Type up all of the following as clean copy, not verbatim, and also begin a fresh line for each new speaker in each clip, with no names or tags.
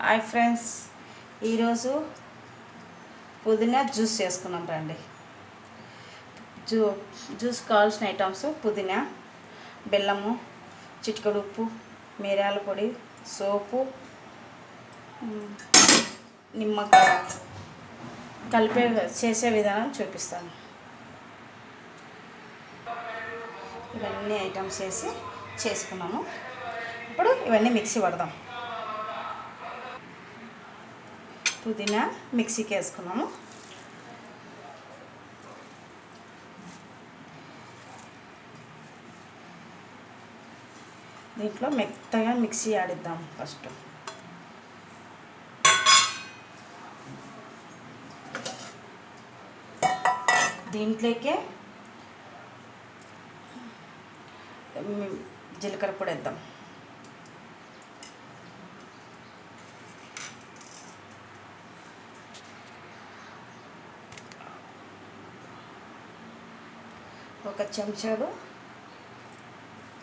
Hi friends, ఈరోజు పుదీనా juice చేసుకున్నాం రండి. జ్యూస్ కావాల్సిన ఐటమ్స్ పుదీనా, బెల్లము, చిటికెడు ఉప్పు, మిరియాల పొడి, సోపు, నిమ్మకాయ. కలిపే చేసే విధానం చూపిస్తాను. ఇవన్నీ ఐటమ్స్ వేసి చేసుకున్నాము. ఇప్పుడు ఇవన్నీ మిక్సీ పడదాం. పుదీనా మిక్సీకి వేసుకున్నాము. దీంట్లో మెత్తగా మిక్సీ ఆడిద్దాం. ఫస్ట్ దీంట్లోకే జీలకర్ర పొడి వేద్దాం. ఒక చెంచాడు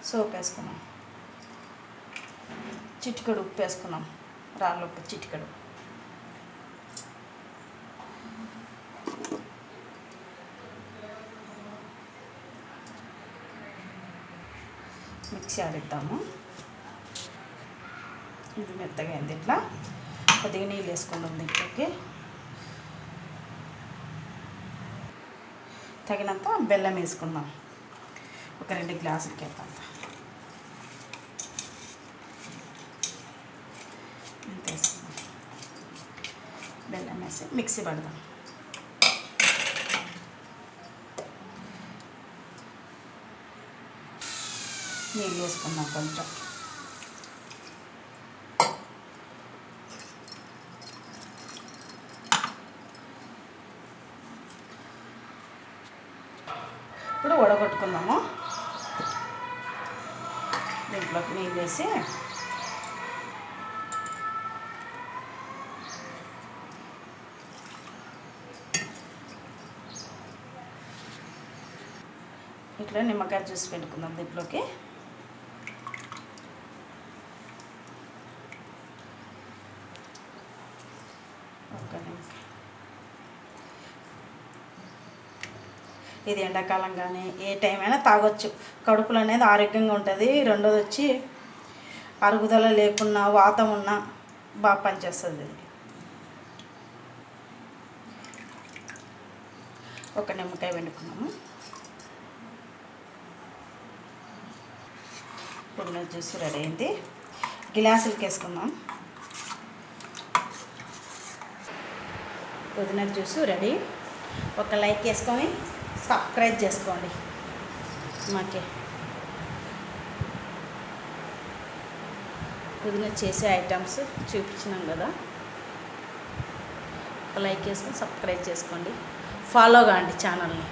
సోప్ వేసుకున్నాం. చిటికెడు ఉప్పు వేసుకున్నాం. రాళ్ళ ఉప్పు చిటికెడు. మిక్సీ ఆడిద్దాము. ఇది మెత్తగా అయింది. ఇట్లా కొద్దిగా నీళ్ళు వేసుకుందాం. దీంట్లోకి తగినంత బెల్లం వేసుకుందాం. ఒక 2 గ్లాసులకి అంత వేసుకుందాం. బెల్లం వేసి మిక్సీ పడదాం. నీళ్ళు వేసుకుందాం కొంచెం. ఇప్పుడు వడగొట్టుకుందాము. దీంట్లోకి నీళ్ళు వేసి ఇట్లా నిమ్మకాయ జ్యూస్ పెట్టుకుందాం. దీంట్లోకి ఇది ఎండాకాలం కానీ ఏ టైం అయినా తాగొచ్చు. కడుపులు అనేది ఆరోగ్యంగా ఉంటుంది. రెండోది వచ్చి అరుగుదల లేకున్నా, వాతం ఉన్నా బాగా పనిచేస్తుంది. ఒక నిమ్మకాయ పిండుకున్నాము. పుదీనా జ్యూస్ రెడీ అయింది. గ్లాసులకి వేసుకుందాం. పుదీనా జ్యూస్ రెడీ. ఒక లైక్ వేసుకొని సబ్స్క్రైబ్ చేసుకోండి. మాకే పుదీనా చేసే ఐటమ్స్ చూపించినాం కదా. ఒక లైక్ వేసుకొని సబ్స్క్రైబ్ చేసుకోండి. ఫాలో కాండి ఛానల్ని.